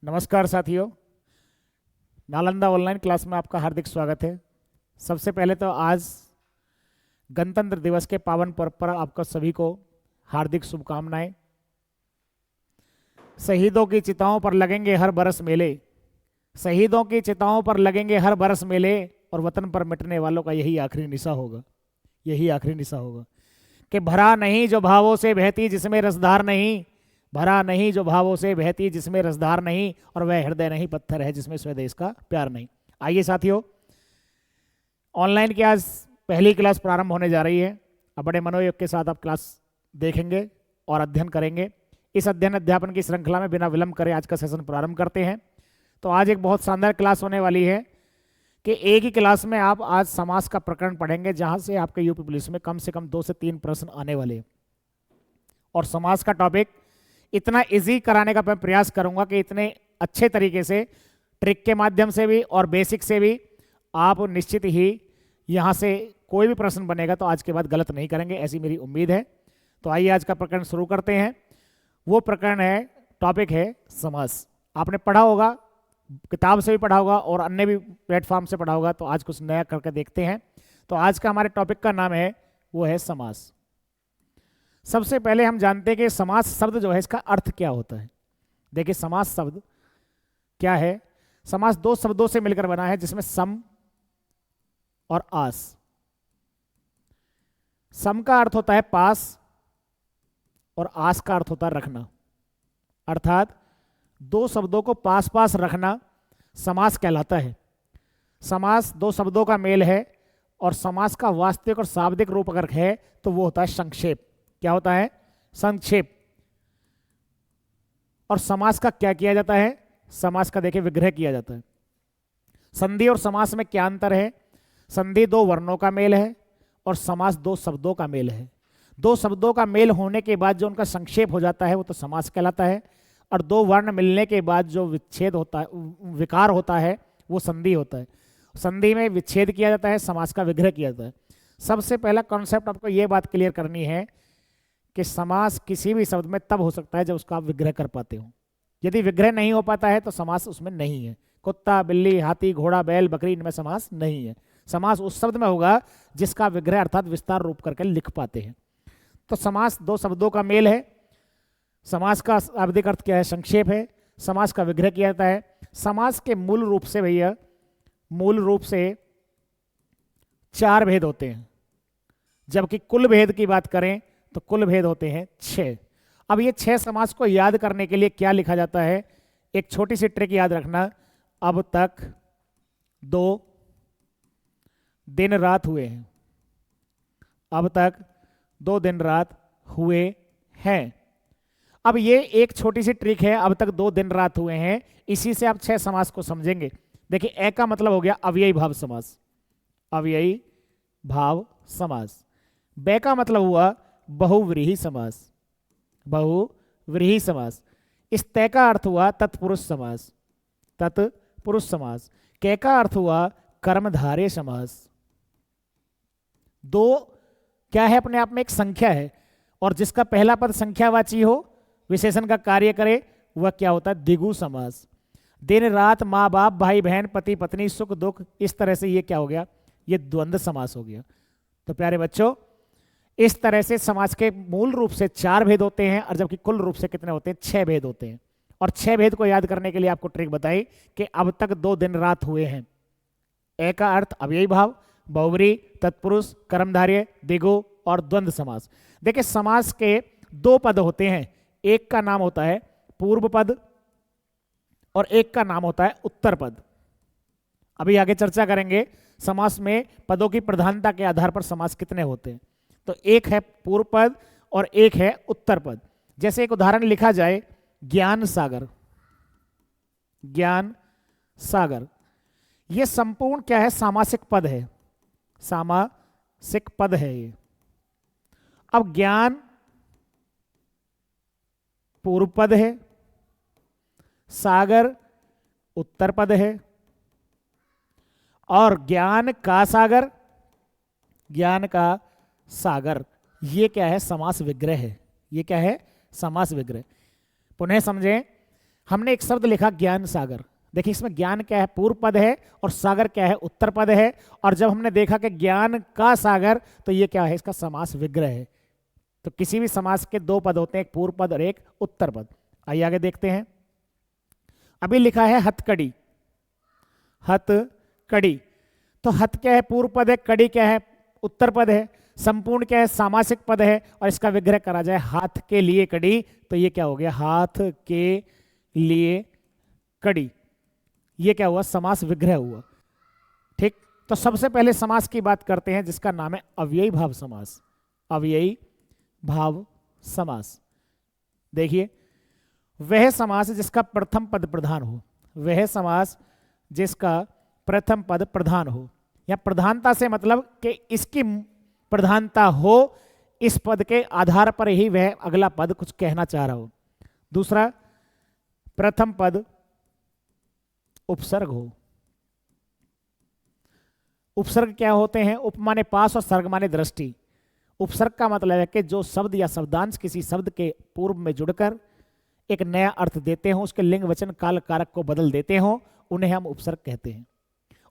नमस्कार साथियों, Nalanda online class में आपका हार्दिक स्वागत है। सबसे पहले तो आज गणतंत्र दिवस के पावन पर्व पर आपका सभी को हार्दिक शुभकामनाएं। शहीदों की चिताओं पर लगेंगे हर बरस मेले, शहीदों की चिताओं पर लगेंगे हर बरस मेले, और वतन पर मिटने वालों का यही आखिरी निशा होगा, यही आखिरी निशा होगा। कि भरा नहीं जो भावों से बहती जिसमें रसधार नहीं, भरा नहीं जो भावों से बहती जिसमें रसधार नहीं, और वह हृदय नहीं पत्थर है जिसमें स्वदेश का प्यार नहीं। आइए साथियों, ऑनलाइन की आज पहली क्लास प्रारंभ होने जा रही है। अब बड़े मनोयोग के साथ आप क्लास देखेंगे और अध्ययन करेंगे। इस अध्ययन अध्यापन की श्रृंखला में बिना विलंब करे आज का सेशन प्रारंभ करते हैं। तो आज एक बहुत शानदार क्लास होने वाली है कि एक ही क्लास में आप आज समास का प्रकरण पढ़ेंगे, जहां से आपके यूपी पुलिस में कम से कम 2 से 3 प्रश्न आने वाले हैं। और समास का टॉपिक इतना इजी कराने का मैं प्रयास करूंगा कि इतने अच्छे तरीके से ट्रिक के माध्यम से भी और बेसिक से भी आप निश्चित ही यहां से कोई भी प्रश्न बनेगा तो आज के बाद गलत नहीं करेंगे, ऐसी मेरी उम्मीद है। तो आइए आज का प्रकरण शुरू करते हैं। वो प्रकरण है, टॉपिक है समास। आपने पढ़ा होगा, किताब से भी पढ़ा होगा और अन्य भी प्लेटफॉर्म से पढ़ा होगा, तो आज कुछ नया करके देखते हैं। तो आज का हमारे टॉपिक का नाम है, वो है समास। सबसे पहले हम जानते हैं कि समास शब्द जो है इसका अर्थ क्या होता है। देखिए, समास शब्द क्या है। समास 2 शब्दों से मिलकर बना है, जिसमें सम और आस। सम का अर्थ होता है पास और आस का अर्थ होता है रखना, अर्थात 2 शब्दों को पास पास रखना समास कहलाता है। समास 2 शब्दों का मेल है, और समास का वास्तविक और शाब्दिक रूप अगर है तो वो होता है संक्षेप। क्या होता है? संक्षेप। और समास का क्या किया जाता है? समास का देखिए विग्रह किया जाता है। संधि और समास में क्या अंतर है? संधि 2 वर्णों का मेल है और समास 2 शब्दों का मेल है। 2 शब्दों का मेल होने के बाद जो उनका संक्षेप हो जाता है वो तो समास कहलाता है, और 2 वर्ण मिलने के बाद जो विच्छेद होता है, विकार होता है, वो संधि होता है। संधि में विच्छेद किया जाता है, समास का विग्रह किया जाता है। सबसे पहला कॉन्सेप्ट आपको ये बात क्लियर करनी है कि समास किसी भी शब्द में तब हो सकता है जब उसका आप विग्रह कर पाते हो। यदि विग्रह नहीं हो पाता है तो समास उसमें नहीं है। कुत्ता, बिल्ली, हाथी, घोड़ा, बैल, बकरी, इनमें समास नहीं है। समास उस शब्द में होगा जिसका विग्रह अर्थात विस्तार रूप करके लिख पाते हैं। तो समास 2 शब्दों का मेल है। समास का शाब्दिक अर्थ क्या है? संक्षेप है। समास का विग्रह किया जाता है। समास के मूल रूप से भैया, मूल रूप से 4 भेद होते हैं, जबकि कुल भेद की बात करें तो कुल भेद होते हैं 6। अब ये 6 समास को याद करने के लिए क्या लिखा जाता है? एक छोटी सी ट्रिक याद रखना। अब तक 2 दिन रात हुए हैं। अब तक 2 दिन रात हुए हैं। अब ये एक छोटी सी ट्रिक है, अब तक 2 दिन रात हुए हैं। इसी से आप 6 समास को समझेंगे। देखिए, ए का मतलब हो गया अव्ययी भाव समास, अव्ययी भाव समास। बे का मतलब हुआ बहुव्रीहि समास, बहुव्रीहि समास। इस तय का अर्थ हुआ तत्पुरुष समास, तत्पुरुष समास। के का अर्थ हुआ कर्मधारय समास। 2 क्या है? अपने आप में एक संख्या है, और जिसका पहला पद संख्यावाची हो, विशेषण का कार्य करे, वह क्या होता है? द्विगु समास। दिन रात, माँ बाप, भाई बहन, पति पत्नी, सुख दुख, इस तरह से ये क्या हो गया? ये द्वंद्व समास हो गया। तो प्यारे बच्चों, इस तरह से समास के मूल रूप से 4 भेद होते हैं, और जबकि कुल रूप से कितने होते हैं? 6 भेद होते हैं। और 6 भेद को याद करने के लिए आपको ट्रिक बताई कि अब तक 2 दिन रात हुए हैं। ए का अर्थ अव्ययी भाव, बहुव्रीहि, तत्पुरुष, कर्मधारय, द्विगु और द्वंद्व समास। देखिए, समास के 2 पद होते हैं। एक का नाम होता है पूर्व पद और एक का नाम होता है उत्तर पद। अभी आगे चर्चा करेंगे समास में पदों की प्रधानता के आधार पर समास कितने होते हैं। तो एक है पूर्व पद और एक है उत्तर पद। जैसे एक उदाहरण लिखा जाए, ज्ञान सागर, ज्ञान सागर। यह संपूर्ण क्या है? सामासिक पद है, सामासिक पद है ये। अब ज्ञान पूर्व पद है, सागर उत्तर पद है, और ज्ञान का सागर, ज्ञान का सागर, ये क्या है? समास विग्रह है। ये क्या है? समास विग्रह। पुनः समझें, हमने एक शब्द लिखा ज्ञान सागर। देखिए इसमें ज्ञान क्या है, पूर्व पद है, और सागर क्या है, उत्तर पद है। और जब हमने देखा कि ज्ञान का सागर, तो ये क्या है, इसका समास विग्रह है। तो किसी भी समास के दो पद होते हैं, एक पूर्व पद और एक उत्तर पद। आइए आगे देखते हैं। अभी लिखा है हथकड़ी, हथकड़ी। तो हथ क्या है, पूर्व पद है, कड़ी क्या है, उत्तर पद है, संपूर्ण क्या है, सामासिक पद है, और इसका विग्रह करा जाए हाथ के लिए कड़ी, तो ये क्या हो गया, हाथ के लिए कड़ी। ये क्या हुआ, समास विग्रह हुआ। ठीक, तो सबसे पहले समास की बात करते हैं जिसका नाम है अव्ययी भाव समास। अव्ययी भाव समास। देखिए, वह समास जिसका प्रथम पद प्रधान हो, वह समास जिसका प्रथम पद प्रधान हो, या प्रधानता से मतलब कि इसकी प्रधानता हो, इस पद के आधार पर ही वह अगला पद कुछ कहना चाह रहा हो। दूसरा, प्रथम पद उपसर्ग हो। उपसर्ग क्या होते हैं, उप माने पास और सर्ग माने दृष्टि। उपसर्ग का मतलब है कि जो शब्द या शब्दांश किसी शब्द के पूर्व में जुड़कर एक नया अर्थ देते हो, उसके लिंग वचन काल कारक को बदल देते हो, उन्हें हम उपसर्ग कहते हैं।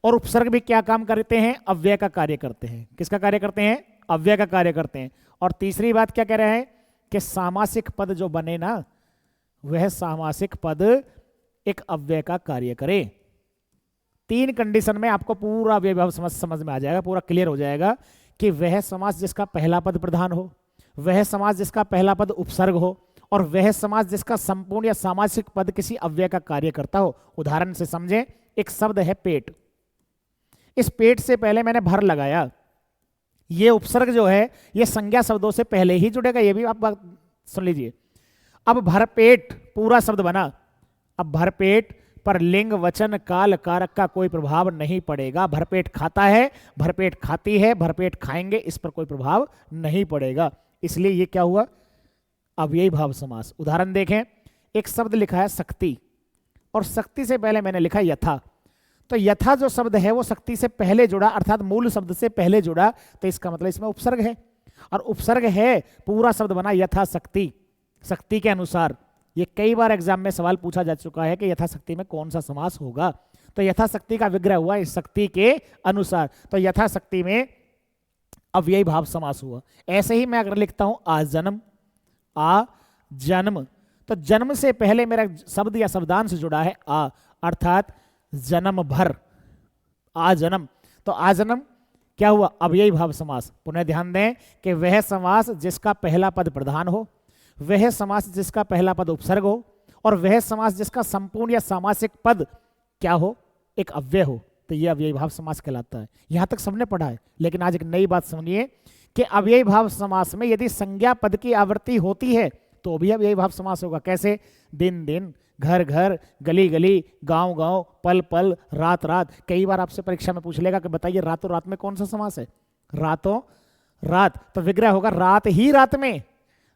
और उपसर्ग भी क्या काम करते हैं, अव्यय का कार्य करते हैं। किसका कार्य करते हैं, अव्यय का कार्य करते हैं। और तीसरी बात क्या कह रहे हैं कि सामासिक पद जो बने ना, वह सामासिक पद एक अव्यय का कार्य करे। तीन कंडीशन में आपको पूरा अव्यय भाव समझ में आ जाएगा, पूरा क्लियर हो जाएगा कि वह समास जिसका पहला पद प्रधान हो, वह समास जिसका पहला पद उपसर्ग हो, और वह समास जिसका संपूर्ण या सामासिक पद किसी अव्यय का कार्य करता हो। उदाहरण से समझें, एक शब्द है पेट। इस पेट से पहले मैंने भर लगाया, ये उपसर्ग जो है ये संज्ञा शब्दों से पहले ही जुड़ेगा, ये भी आप बात सुन लीजिए। अब भरपेट पूरा शब्द बना, अब भरपेट पर लिंग वचन काल कारक का कोई प्रभाव नहीं पड़ेगा। भरपेट खाता है, भरपेट खाती है, भरपेट खाएंगे, इस पर कोई प्रभाव नहीं पड़ेगा। इसलिए ये क्या हुआ, अव्ययी भाव समास। उदाहरण देखें, एक शब्द लिखा है शक्ति, और शक्ति से पहले मैंने लिखा यथा। तो यथा जो शब्द है वो शक्ति से पहले जुड़ा, अर्थात मूल शब्द से पहले जुड़ा, तो इसका मतलब इसमें उपसर्ग है। और उपसर्ग है, पूरा शब्द बना यथा शक्ति, शक्ति के अनुसार। ये कई बार एग्जाम में सवाल पूछा जा चुका है कि यथाशक्ति में कौन सा समास होगा। तो यथाशक्ति का विग्रह हुआ इस शक्ति के अनुसार, तो यथाशक्ति में अव्ययी भाव समास हुआ। ऐसे ही मैं अगर लिखता हूं आजन्म, आ जन्म, तो जन्म से पहले मेरा शब्द या शब्दांश जुड़ा है आ, अर्थात जन्म भर, आ जन्म। तो आ जन्म क्या हुआ, अव्ययी भाव समास। पुनः ध्यान दें कि वह समास जिसका पहला पद प्रधान हो, वह समास जिसका पहला पद उपसर्ग हो, और वह समास जिसका संपूर्ण या सामासिक पद क्या हो, एक अव्यय हो, तो यह अव्ययी भाव समास कहलाता है। यहां तक सबने पढ़ा है, लेकिन आज एक नई बात सुनिए कि अव्ययी भाव समास में यदि संज्ञा पद की आवृत्ति होती है तो भी अव्ययी भाव समास होगा। कैसे, दिन दिन, घर घर, गली गली, गांव गांव, पल पल, रात रात। कई बार आपसे परीक्षा में पूछ लेगा कि बताइए रातों रात में कौन सा समास है, रातों रात, तो विग्रह होगा रात ही रात में,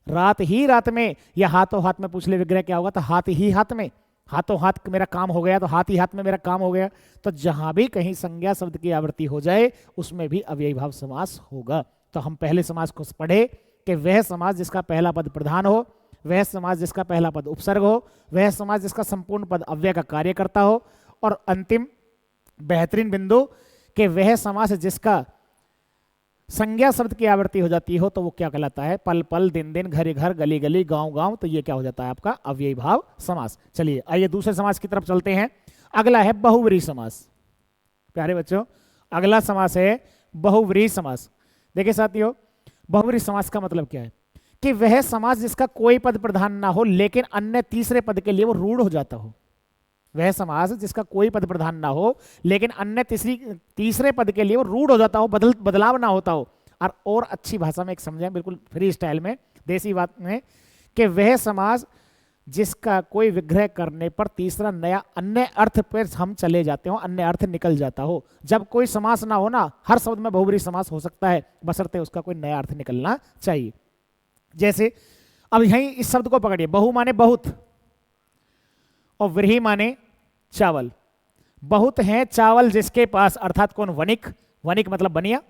रात ही रात में। या हाथों हाथ में पूछ ले विग्रह क्या होगा, तो हाथ ही हाथ में, हाथों हाथ मेरा काम हो गया, तो हाथ ही हाथ में मेरा काम हो गया। तो जहां भी कहीं संज्ञा शब्द की आवृत्ति हो जाए उसमें भी अव्ययी भाव समास होगा। तो हम पहले समास को पढ़े कि वह समास जिसका पहला पद प्रधान हो, वह समास जिसका पहला पद उपसर्ग हो, वह समास जिसका संपूर्ण पद अव्यय का कार्य करता हो, और अंतिम बेहतरीन बिंदु कि वह समास जिसका संज्ञा शब्द की आवृत्ति हो जाती हो तो वो क्या कहलाता है, पल पल, दिन दिन, घर घर, गली गली, गांव गांव। तो ये क्या हो जाता है आपका अव्ययी भाव समास। चलिए आइए दूसरे समास की तरफ चलते हैं। अगला है बहुव्रीहि समास। प्यारे बच्चों, अगला समास है बहुव्रीहि समास। देखिए साथियों, बहुव्रीहि समास का मतलब क्या है कि वह समास जिसका कोई पद प्रधान ना हो लेकिन अन्य तीसरे पद के लिए वो रूढ़ हो जाता हो। वह समास जिसका कोई पद प्रधान ना हो लेकिन अन्य तीसरे पद के लिए वो रूढ़ हो जाता हो, बदलाव ना होता हो। और अच्छी भाषा में एक समझें, बिल्कुल फ्री स्टाइल में, देसी बात में, कि वह समास जिसका कोई विग्रह करने पर तीसरा नया अन्य अर्थ पर हम चले जाते हो, अन्य अर्थ निकल जाता हो। जब कोई समास ना हो ना, हर शब्द में बहुव्रीहि समास हो सकता है, बशर्ते उसका कोई नया अर्थ निकलना चाहिए। जैसे अब यहीं इस शब्द को पकड़िए, बहु माने बहुत और व्रीहि माने चावल। बहुत हैं चावल जिसके पास, अर्थात कौन, वणिक, वणिक मतलब बनिया।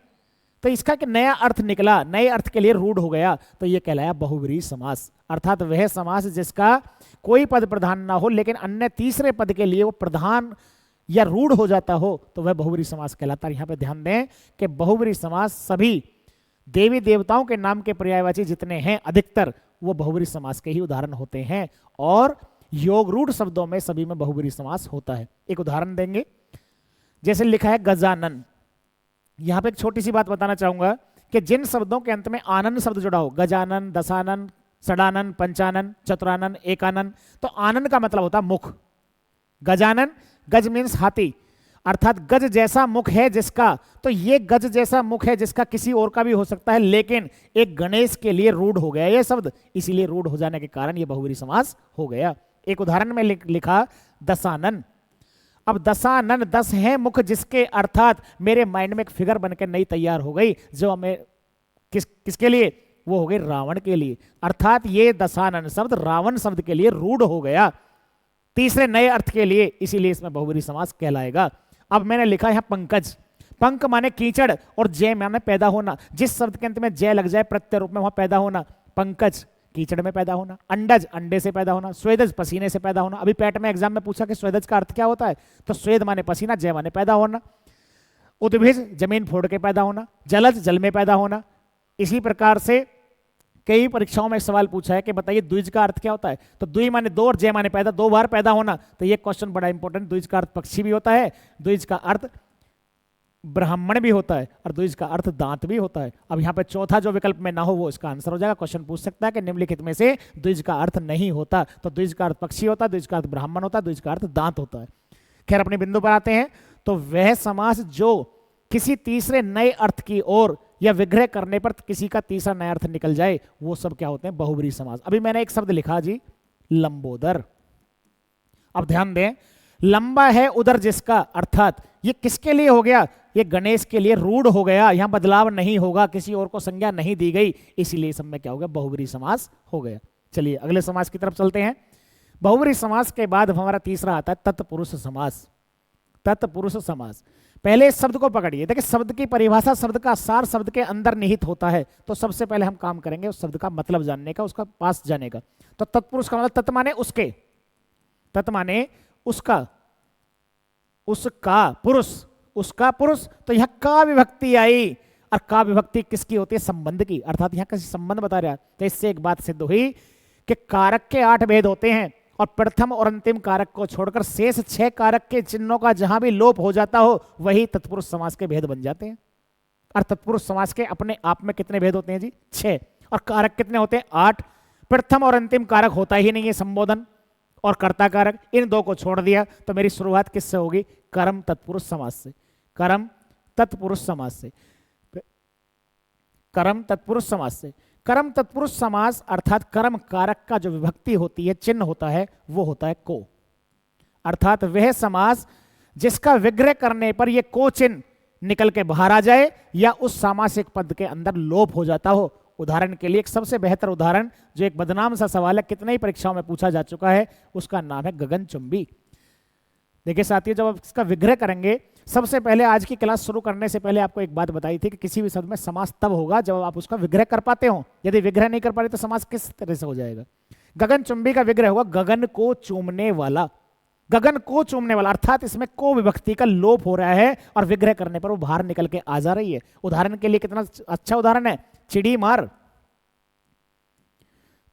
तो इसका कि नया अर्थ निकला, नए अर्थ के लिए रूढ़ हो गया, तो ये कहलाया बहुव्रीहि समास। अर्थात वह समास जिसका कोई पद प्रधान ना हो लेकिन अन्य तीसरे पद के लिए वो प्रधान या रूढ़ हो जाता हो, तो वह बहुव्रीहि समास कहलाता है। यहां पे ध्यान दें कि बहुव्रीहि समास सभी देवी देवताओं के नाम के पर्यायवाची जितने हैं अधिकतर वो बहुव्रीहि समास के ही उदाहरण होते हैं, और योग रूढ़ शब्दों में सभी में बहुव्रीहि समास होता है। एक उदाहरण देंगे, जैसे लिखा है गजानन। यहां पे एक छोटी सी बात बताना चाहूंगा कि जिन शब्दों के अंत में आनन शब्द जुड़ा हो, गजानन, दशानन, षडानन, पंचानन, चतुरानन, एकानन, तो आनन का मतलब होता मुख। गजानन, गज मीन्स हाथी, अर्थात गज जैसा मुख है जिसका, तो ये गज जैसा मुख है जिसका किसी और का भी हो सकता है, लेकिन एक गणेश के लिए रूढ़ हो गया ये शब्द, इसीलिए रूढ़ हो जाने के कारण ये बहुव्रीहि समास हो गया। एक उदाहरण में लिखा दशानन। अब दशानन 10 है मुख जिसके, अर्थात मेरे माइंड में एक फिगर बनकर नई तैयार हो गई, जो हमें किसके लिए, वो हो गई रावण के लिए, अर्थात ये दशानन शब्द रावण शब्द के लिए रूढ़ हो गया तीसरे नए अर्थ के लिए, इसीलिए इसमें बहुव्रीहि समास कहलाएगा। अब मैंने लिखा है पंकज। पंक माने कीचड़ और जय माने पैदा होना, जिस शब्द के अंत में जय लग जाए प्रत्यय रूप में वहां पैदा होना। पंकज कीचड़ में पैदा होना, अंडज अंडे से पैदा होना, स्वेदज पसीने से पैदा होना। अभी पैट में एग्जाम में पूछा कि स्वेदज का अर्थ क्या होता है, तो स्वेद माने पसीना, जय माने पैदा होना। उद्भिज जमीन फोड़ के पैदा होना, जलज जल में पैदा होना। इसी प्रकार से कई परीक्षाओं में सवाल पूछा है कि बताइए द्विज का अर्थ क्या होता है, तो द्वि माने दो और जय माने पैदा, 2 बार पैदा होना। तो ये क्वेश्चन बड़ा इंपॉर्टेंट, द्विज का अर्थ पक्षी भी होता है, द्विज का अर्थ ब्राह्मण भी होता है, और द्विज का अर्थ दांत भी होता है। अब यहाँ पे चौथा जो विकल्प में ना हो वो इसका आंसर हो जाएगा। क्वेश्चन पूछ सकता है कि निम्नलिखित में से द्विज का अर्थ नहीं होता, तो द्विज का अर्थ पक्षी होता है, द्विज का अर्थ ब्राह्मण होता है, द्विज का अर्थ दांत होता है। खैर अपने बिंदु पर आते हैं, तो वह समास जो किसी तीसरे नए अर्थ की ओर या विग्रह करने पर किसी का तीसरा नया अर्थ निकल जाए, वो सब क्या होते हैं, बहुव्रीहि समास। अभी मैंने एक शब्द लिखा जी लंबोदर। अब ध्यान दें, लंबा है उदर जिसका, अर्थात ये किसके लिए हो गया, ये गणेश के लिए रूढ़ हो गया, यहां बदलाव नहीं होगा, किसी और को संज्ञा नहीं दी गई, इसीलिए सब में क्या हो गया, बहुव्रीहि समास हो गया। चलिए अगले समास की तरफ चलते हैं। बहुव्रीहि समास के बाद हमारा तीसरा आता है तत्पुरुष समास। तत्पुरुष समास, पहले इस शब्द को पकड़िए। देखिए शब्द की परिभाषा, शब्द का सार शब्द के अंदर निहित होता है, तो सबसे पहले हम काम करेंगे उस शब्द का मतलब जानने का, उसका पास जाने का। तो तत्पुरुष का मतलब तत् माने उसके, तत् माने उसका, उसका पुरुष, उसका पुरुष, तो यहां का विभक्ति आई, और का विभक्ति किसकी होती है, संबंध की, अर्थात यहां किसी संबंध बता रहा है। तो इससे एक बात सिद्ध हुई कि कारक के 8 भेद होते हैं, और प्रथम और अंतिम कारक को छोड़कर शेष 6 कारक के चिन्हों का जहां भी लोप हो जाता हो वही तत्पुरुष समास के भेद बन जाते हैं। और तत्पुरुष समास के अपने आप में कितने भेद होते हैं जी, 6, और कारक कितने होते हैं, 8। प्रथम और अंतिम कारक होता ही नहीं है, संबोधन और कर्ता कारक, इन 2 को छोड़ दिया, तो मेरी शुरुआत किससे होगी, कर्म तत्पुरुष समास से। कर्म तत्पुरुष समास से, कर्म तत्पुरुष समास से। कर्म तत्पुरुष समास अर्थात कर्म कारक का जो विभक्ति होती है, चिन्ह होता है, वो होता है को, अर्थात वह समास जिसका विग्रह करने पर यह को चिन्ह निकल के बाहर आ जाए या उस सामासिक पद के अंदर लोप हो जाता हो। उदाहरण के लिए एक सबसे बेहतर उदाहरण, जो एक बदनाम सा सवाल है, कितने ही परीक्षाओं में पूछा जा चुका है, उसका नाम है गगनचुंबी। देखिए साथियों, जब आप इसका विग्रह करेंगे, सबसे पहले आज की क्लास शुरू करने से पहले आपको एक बात बताई थी कि किसी भी शब्द में समास तब होगा जब आप उसका विग्रह कर पाते हो। यदि विग्रह नहीं कर पा रहे तो समास किस तरह से हो जाएगा। गगनचुंबी का विग्रह होगा गगन को चूमने वाला। गगन को चूमने वाला अर्थात इसमें को विभक्ति का लोप हो रहा है और विग्रह करने पर वो बाहर निकल के आ जा रही है। उदाहरण के लिए कितना अच्छा उदाहरण है, चिड़ी मार।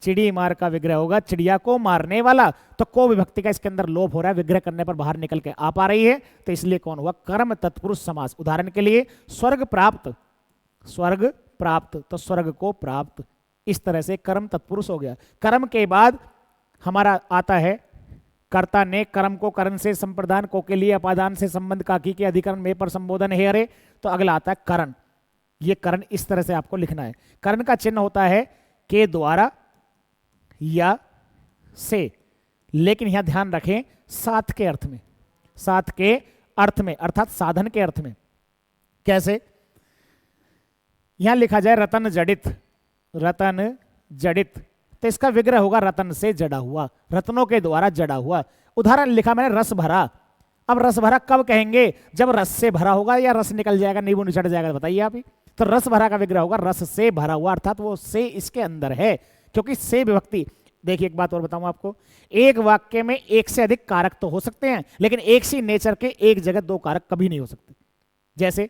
चिड़ी मार का विग्रह होगा चिड़िया को मारने वाला, तो को विभक्ति का इसके अंदर लोप हो रहा है, विग्रह करने पर बाहर निकल के आ पा रही है, तो इसलिए कौन हुआ, कर्म तत्पुरुष समास। उदाहरण के लिए स्वर्ग प्राप्त, स्वर्ग प्राप्त, तो स्वर्ग को प्राप्त, इस तरह से कर्म तत्पुरुष हो गया। कर्म के बाद हमारा आता है कर्ता ने कर्म को करण से संप्रदान को के लिए अपादान से संबंध काकी के अधिकरण में पर संबोधन है अरे, तो अगला आता है करण। ये करण इस तरह से आपको लिखना है। करण का चिन्ह होता है के द्वारा या से, लेकिन यहां ध्यान रखें साथ के अर्थ में, साथ के अर्थ में अर्थात साधन के अर्थ में। कैसे, यहां लिखा जाए रतन जड़ित, रतन जड़ित, तो इसका विग्रह होगा रतन से जड़ा हुआ, रत्नों के द्वारा जड़ा हुआ। उदाहरण लिखा मैंने रस भरा। अब रस भरा कब कहेंगे, जब रस से भरा होगा या रस निकल जाएगा, नींबू निचड़ जाएगा, बताइए आप ही। तो रस भरा का विग्रह होगा रस से भरा हुआ, अर्थात वो से इसके अंदर है, क्योंकि से विभक्ति। देखिए एक बात और बताऊं आपको, एक वाक्य में एक से अधिक कारक तो हो सकते हैं, लेकिन एक सी नेचर के एक जगह दो कारक कभी नहीं हो सकते। जैसे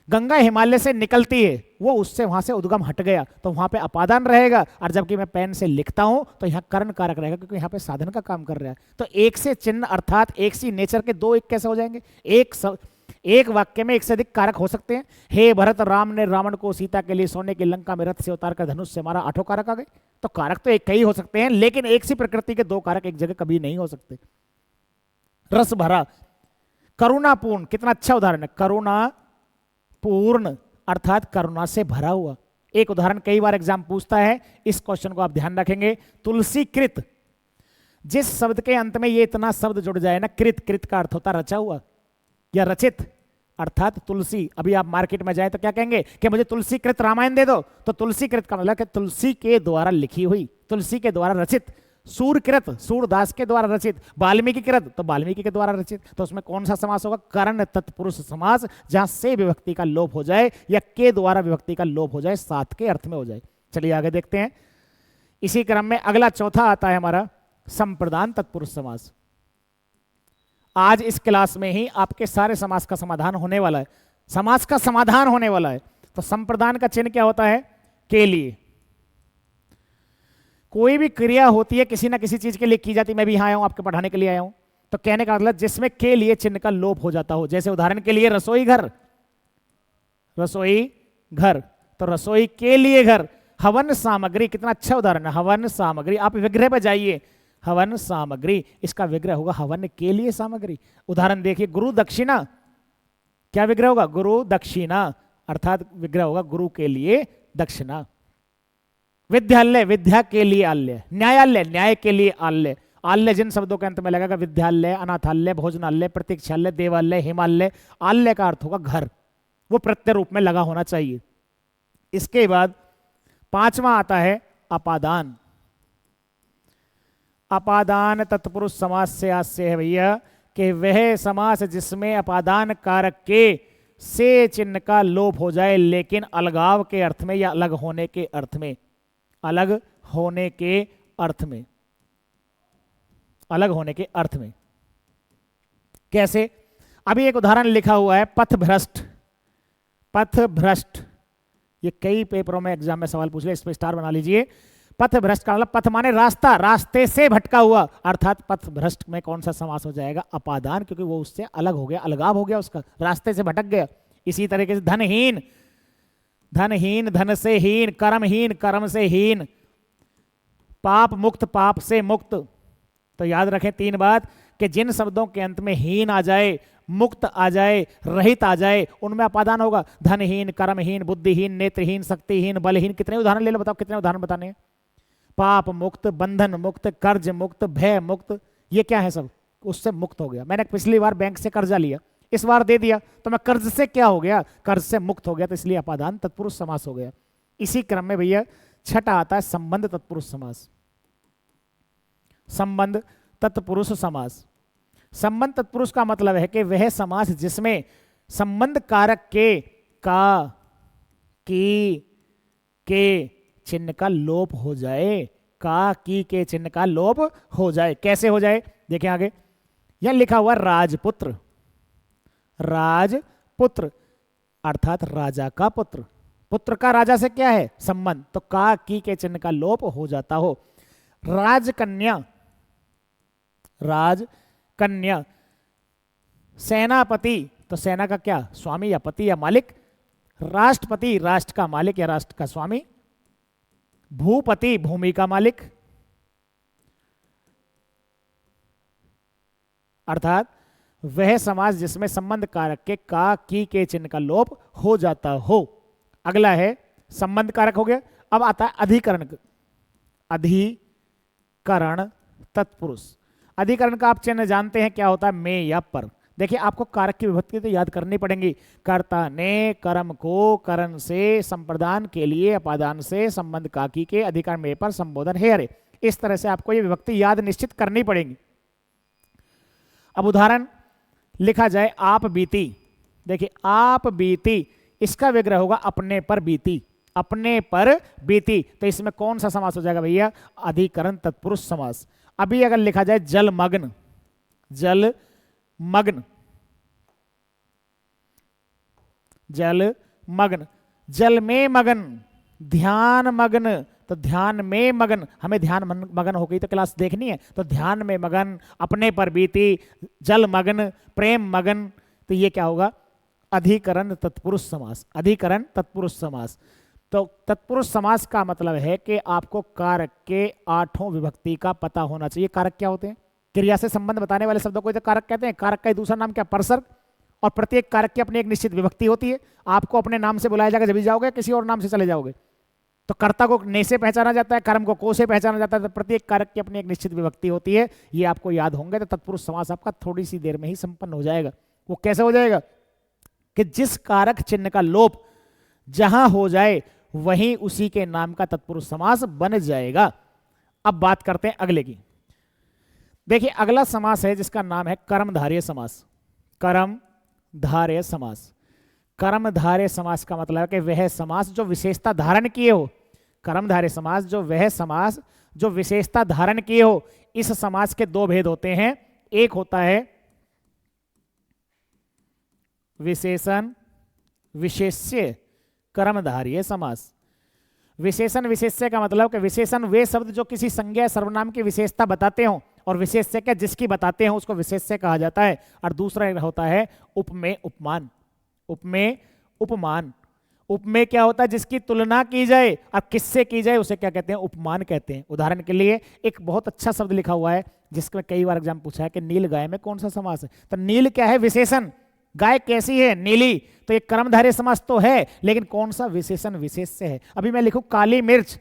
गंगा हिमालय से निकलती है, वो उससे वहां से उद्गम हट गया, तो वहां पे अपादान रहेगा, और जबकि मैं पेन से लिखता हूं तो यहाँ कर्ण कारक रहेगा, क्योंकि यहाँ पे साधन का काम कर रहा है। तो एक से चिन्ह अर्थात एक सी नेचर के दो एक कैसे हो जाएंगे? एक वाक्य में एक से अधिक कारक हो सकते हैं। हे भरत, राम ने रावण को सीता के लिए सोने की लंका में रथ से उतार कर धनुष से मारा, 8 कारक आ गए। तो कारक तो एक ही हो सकते हैं, लेकिन एक सी प्रकृति के दो कारक एक जगह कभी नहीं हो सकते। रस भरा, करुणापूर्ण, कितना अच्छा उदाहरण है, करुणा पूर्ण अर्थात करुणा से भरा हुआ। एक उदाहरण कई बार एग्जाम पूछता है, इस क्वेश्चन को आप ध्यान रखेंगे। तुलसीकृत, जिस शब्द के अंत में ये इतना शब्द जुड़ जाए ना, कृत, कृत का अर्थ होता रचा हुआ या रचित, अर्थात तुलसी। अभी आप मार्केट में जाए तो क्या कहेंगे कि मुझे तुलसीकृत रामायण दे दो, तो तुलसीकृत का मतलब कि तुलसी के द्वारा लिखी हुई, तुलसी के द्वारा रचित। सूरकृत, सूरदास के द्वारा रचित। वाल्मीकि कृत, तो वाल्मीकि के द्वारा रचित। तो उसमें कौन सा समास होगा? कर्ण तत्पुरुष समास, जहां से विभक्ति का लोप हो जाए या के द्वारा विभक्ति का लोप हो जाए, साथ के अर्थ में हो जाए। चलिए आगे देखते हैं। इसी क्रम में अगला चौथा आता है हमारा संप्रदान तत्पुरुष समास। आज इस क्लास में ही आपके सारे समास का समाधान होने वाला है, समास का समाधान होने वाला है। तो संप्रदान का चिन्ह क्या होता है? के लिए। कोई भी क्रिया होती है किसी ना किसी चीज के लिए की जाती है, मैं भी यहां आया हूं आपके पढ़ाने के लिए आया हूं, तो कहने का मतलब जिसमें के लिए चिन्ह का लोप हो जाता हो। जैसे उदाहरण के लिए रसोई घर, रसोई घर, तो रसोई के लिए घर। हवन सामग्री, कितना अच्छा उदाहरण है, हवन सामग्री। आप विग्रह पर जाइए, हवन सामग्री, इसका विग्रह होगा हवन के लिए सामग्री। उदाहरण देखिए, गुरु दक्षिणा, क्या विग्रह होगा? गुरु दक्षिणा, अर्थात विग्रह होगा गुरु के लिए दक्षिणा। विद्यालय, विद्या के लिए आल्य। न्यायालय, न्याय के लिए आल्य। आल्य जिन शब्दों के अंत में लगेगा, विद्यालय, अनाथालय, भोजनालय, प्रतीक्षालय, देवालय, हिमालय, आल्य का अर्थ होगा घर, वो प्रत्यय रूप में लगा होना चाहिए। इसके बाद पांचवा आता है अपादान। अपादान तत्पुरुष समास से आस्य है भैया कि वह समास जिसमें अपादान कारक के से चिन्ह का लोप हो जाए, लेकिन अलगाव के अर्थ में या अलग होने के अर्थ में, अलग होने के अर्थ में, अलग होने के अर्थ में। कैसे? अभी एक उदाहरण लिखा हुआ है, पथ भ्रष्ट। पथ भ्रष्ट, ये कई पेपरों में एग्जाम में सवाल पूछ ले, इस पे स्टार बना लीजिए। पथ भ्रष्ट का मतलब पथ माने रास्ता, रास्ते से भटका हुआ, अर्थात पथ भ्रष्ट में कौन सा समास हो जाएगा? अपादान, क्योंकि वो उससे अलग हो गया, अलगाव हो गया उसका, रास्ते से भटक गया। इसी तरीके से धनहीन, धनहीन, धन से हीन, कर्महीन, कर्म से हीन, पाप मुक्त, पाप से मुक्त। तो याद रखें तीन बात कि जिन शब्दों के अंत में हीन आ जाए, मुक्त आ जाए, रहित आ जाए, उनमें अपादान होगा। धनहीन, कर्महीन, बुद्धिहीन, नेत्रहीन, शक्तिहीन, बलहीन। कितने उदाहरण ले लो, बताओ कितने उदाहरण बताने हैं? पाप मुक्त, बंधन मुक्त, कर्ज मुक्त, भय मुक्त, ये क्या है? सब उससे मुक्त हो गया। मैंने पिछली बार बैंक से कर्जा लिया, इस बार दे दिया, तो मैं कर्ज से क्या हो गया? कर्ज से मुक्त हो गया, तो इसलिए अपादान तत्पुरुष समास हो गया। इसी क्रम में भैया छठा आता है संबंध तत्पुरुष समास। संबंध तत्पुरुष समास। संबंध तत्पुरुष का मतलब है कि वह समास जिसमें संबंध कारक के, का, की, के चिन्ह का लोप हो जाए, का, की के चिन्ह का लोप हो जाए। कैसे हो जाए? देखें आगे, यह लिखा हुआ राजपुत्र, राजपुत्र अर्थात राजा का पुत्र। पुत्र का राजा से क्या है? संबंध, तो का, की के चिन्ह का लोप हो जाता हो। राजकन्या, राजकन्या। सेनापति, तो सेना का क्या? स्वामी या पति या मालिक। राष्ट्रपति, राष्ट्र का मालिक या राष्ट्र का स्वामी। भूपति, भूमि का मालिक। अर्थात वह समास जिसमें संबंध कारक के का, की के चिन्ह का लोप हो जाता हो। अगला है संबंध कारक हो गया। अब आता है अधिकरण। अधिकरण तत्पुरुष। अधिकरण का आप चिन्ह जानते हैं क्या होता है? में या पर। देखिए आपको कारक की विभक्ति तो याद करनी पड़ेगी। कर्ता ने कर्म को करण से, संप्रदान के लिए अपादान से, संबंध काकी के, अधिकरण में पर, संबोधन है अरे। इस तरह से आपको ये विभक्ति याद निश्चित करनी पड़ेगी। अब उदाहरण लिखा जाए, आप बीती। देखिए आप बीती, इसका विग्रह होगा अपने पर बीती, अपने पर बीती। तो इसमें कौन सा समास हो जाएगा भैया? अधिकरण तत्पुरुष समास। अभी अगर लिखा जाए जलमग्न, जलमग्न, जलमग्न, जल में मगन, ध्यान मग्न, तो ध्यान में मगन, हमें ध्यान मगन हो गई तो क्लास देखनी है, तो ध्यान में मगन, अपने पर बीती, जल मगन, प्रेम मगन, तो ये क्या होगा? अधिकरण तत्पुरुष समास, अधिकरण तत्पुरुष समास। तो तत्पुरुष समास का मतलब है कि आपको कारक के 8 विभक्ति का पता होना चाहिए। कारक क्या होते हैं? क्रिया से संबंध बताने वाले शब्दों को तो कारक कहते हैं। कारक का दूसरा नाम क्या? परसर्ग। और प्रत्येक कारक की अपनी एक निश्चित विभक्ति होती है। आपको अपने नाम से बुलाया जाएगा जब भी जाओगे, किसी और नाम से चले जाओगे। तो कर्ता को ने से पहचाना जाता है, कर्म को को से पहचाना जाता है। तो प्रत्येक कारक की अपनी एक निश्चित विभक्ति होती है, ये आपको याद होंगे। तो तत्पुरुष समास आपका थोड़ी सी देर में ही संपन्न हो जाएगा। वो कैसे हो जाएगा? कि जिस कारक चिन्ह का लोप जहां हो जाए वहीं उसी के नाम का तत्पुरुष समास बन जाएगा। अब बात करते हैं अगले की। देखिए अगला समास है जिसका नाम है कर्मधारय समास। कर्मधारय समास। कर्मधारय समास का मतलब है कि वह समास जो विशेषता धारण किए हो। कर्मधारय समास जो वह समास जो विशेषता धारण किए हो। इस समास के दो भेद होते हैं। एक होता है विशेषण विशेष्य कर्मधारय समास। विशेषण विशेष्य का मतलब कि विशेषण वे शब्द जो किसी संज्ञा सर्वनाम की विशेषता बताते हो, और विशेष्य क्या जिसकी बताते हो उसको विशेष्य कहा जाता है। और दूसरा होता है उपमेय उपमान। उपमेय उपमान। उपमेय क्या होता है? जिसकी तुलना की जाए और किससे की जाए उसे क्या कहते हैं? उपमान कहते हैं। उदाहरण के लिए एक बहुत अच्छा शब्द लिखा हुआ है जिसमें कई बार एग्जाम पूछा है कि नील गाय में कौन सा समास है। तो नील क्या है? विशेषण। गाय कैसी है? नीली। तो एक कर्मधारय समास तो है, लेकिन कौन सा? विशेषण विशेष्य है। अभी मैं लिखूं काली मिर्च,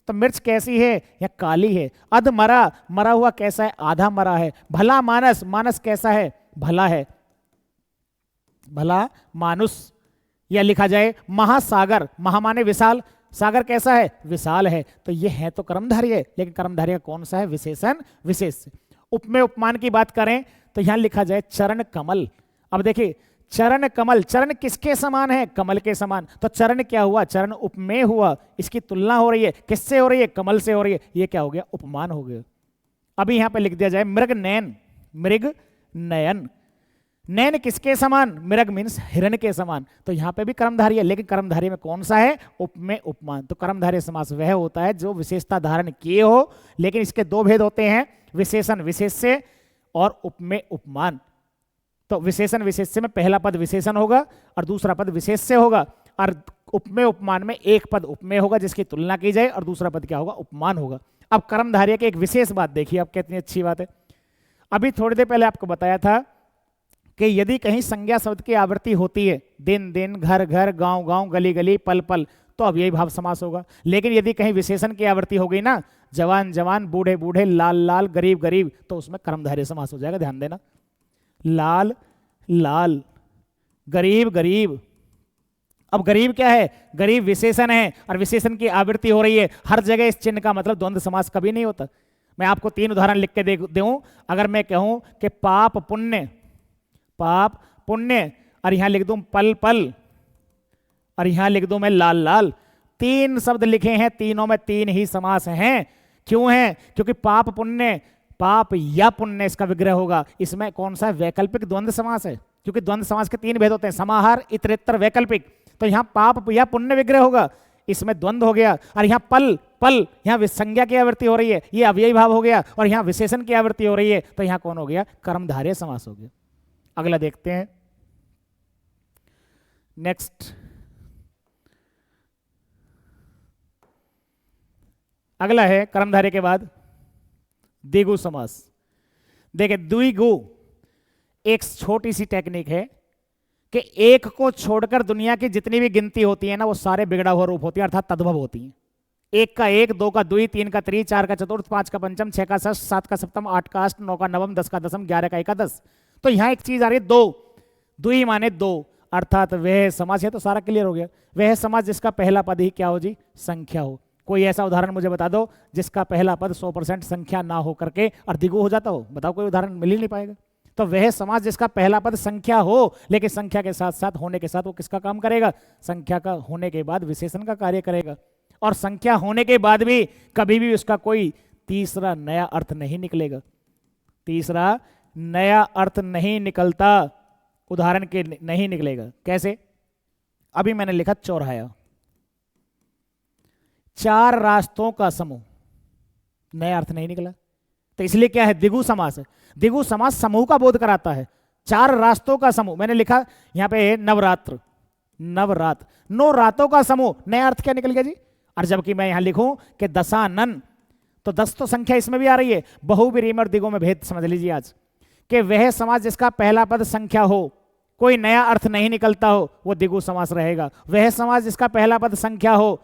तो मिर्च कैसी है? या काली है। अध मरा, मरा हुआ कैसा है? आधा मरा है। भला मानस, मानस कैसा है? भला है, भला मानुस। या लिखा जाए महासागर, महा माने विशाल, सागर कैसा है? विशाल है। तो ये है तो कर्मधारय, लेकिन कर्मधारय कौन सा है? विशेषण विशेष्य। उपमेय उपमान की बात करें तो यहां लिखा जाए चरण कमल। अब देखिए चरण कमल, चरण किसके समान है? कमल के समान। तो चरण क्या हुआ? चरण उपमेय हुआ। इसकी तुलना हो रही है, किससे हो रही है? कमल से हो रही है। ये क्या हो गया? उपमान हो गया। अभी यहां पे लिख दिया जाए मृग नयन, मृग नयन। नयन किसके समान? मृग मीन्स हिरण के समान। तो यहां पे भी कर्मधारय है, लेकिन कर्मधारय में कौन सा है? उपमेय उपमान। तो कर्मधारय समास वह होता है जो विशेषता धारण किए हो, लेकिन इसके दो भेद होते हैं, विशेषण विशेष्य और उपमेय उपमान। तो विशेषण विशेष्य में पहला पद विशेषण होगा और दूसरा पद विशेष्य होगा, और उपमेय उपमान में एक पद उपमेय होगा जिसकी तुलना की जाए और दूसरा पद क्या होगा? उपमान होगा। अब कर्मधारय की एक विशेष बात देखिए, अब कितनी अच्छी बात है। अभी थोड़ी देर पहले आपको बताया था कि यदि कहीं संज्ञा शब्द की आवृत्ति होती है, दिन दिन, घर घर, गांव गांव, गली गली, पल पल, तो अब यही भाव समास होगा। लेकिन यदि कहीं विशेषण की आवृत्ति हो गई ना, जवान जवान, बूढ़े बूढ़े, लाल लाल, गरीब गरीब, तो उसमें कर्मधारय समास हो जाएगा। ध्यान देना, लाल लाल, गरीब गरीब। अब गरीब क्या है? गरीब विशेषण है और विशेषण की आवृत्ति हो रही है। हर जगह इस चिन्ह का मतलब द्वंद्व समास कभी नहीं होता। मैं आपको 3 उदाहरण लिख के दूं। अगर मैं कहूं कि पाप पुण्य, पाप पुण्य, और यहां लिख दूं पल पल, और यहां लिख दूं मैं लाल लाल, 3 शब्द लिखे हैं, तीनों में 3 ही समास हैं। क्यों है? क्योंकि पाप पुण्य, पाप या पुण्य इसका विग्रह होगा। इसमें कौन सा? वैकल्पिक द्वंद्व समास है, क्योंकि द्वंद्व समास के 3 भेद होते हैं, समाहार, इतरेत्तर, वैकल्पिक। तो यहां पाप या पुण्य विग्रह होगा, इसमें द्वंद्व हो गया। और यहां पल पल, यहां संज्ञा की आवृत्ति हो रही है, ये अव्ययी भाव हो गया, और यहां विशेषण की आवृत्ति हो रही है, तो यहां कौन हो गया? कर्मधारय समास हो गया। अगला देखते हैं, नेक्स्ट। अगला है कर्मधारय के बाद द्विगु समास। देखिए द्विगु एक छोटी सी टेक्निक है कि एक को छोड़कर दुनिया की जितनी भी गिनती होती है ना, वो सारे बिगड़ा हुआ रूप होती है, अर्थात तद्भव होती है। 1 का 1, 2 का द्वि, 3 का त्रि, 4 का चतुर्थ, 5 का पंचम, 6 का षष्ठ, 7 का सप्तम, 8 का अष्ट, 9 का नवम, 10 का दसम, 11 का एकादश। तो यहां एक चीज आ रही है 2, द्वि माने 2, अर्थात वह समास है। तो सारा क्लियर हो गया। वह समास जिसका पहला पद ही क्या हो जी? संख्या हो। कोई ऐसा उदाहरण मुझे बता दो जिसका पहला पद 100% संख्या ना हो करके और द्विगु हो जाता हो। बताओ, कोई उदाहरण मिल ही नहीं पाएगा। तो वह समास जिसका पहला पद संख्या हो, लेकिन संख्या के साथ साथ होने के साथ वो किसका काम करेगा? संख्या का होने के बाद विशेषण का कार्य करेगा। और संख्या होने के बाद भी कभी भी उसका कोई तीसरा नया अर्थ नहीं निकलेगा, तीसरा नया अर्थ नहीं निकलता, उदाहरण के नहीं निकलेगा। कैसे? अभी मैंने लिखा चौराहा, चार रास्तों का समूह, नया अर्थ नहीं निकला, तो इसलिए क्या है? द्विगु समास है। द्विगु समास समूह का बोध कराता है। चार रास्तों का समूह, मैंने लिखा यहां पे नवरात्र, नवरात्र, 9 रातों का समूह, नया अर्थ क्या निकल गया जी? और जबकि मैं यहां लिखूं कि दशानन, तो 10 तो संख्या इसमें भी आ रही है। बहुब्रीहि और द्विगु में भेद समझ लीजिए आज, कि वह समास जिसका पहला पद संख्या हो, कोई नया अर्थ नहीं निकलता हो, वो द्विगु समास रहेगा। वह समास जिसका पहला पद संख्या हो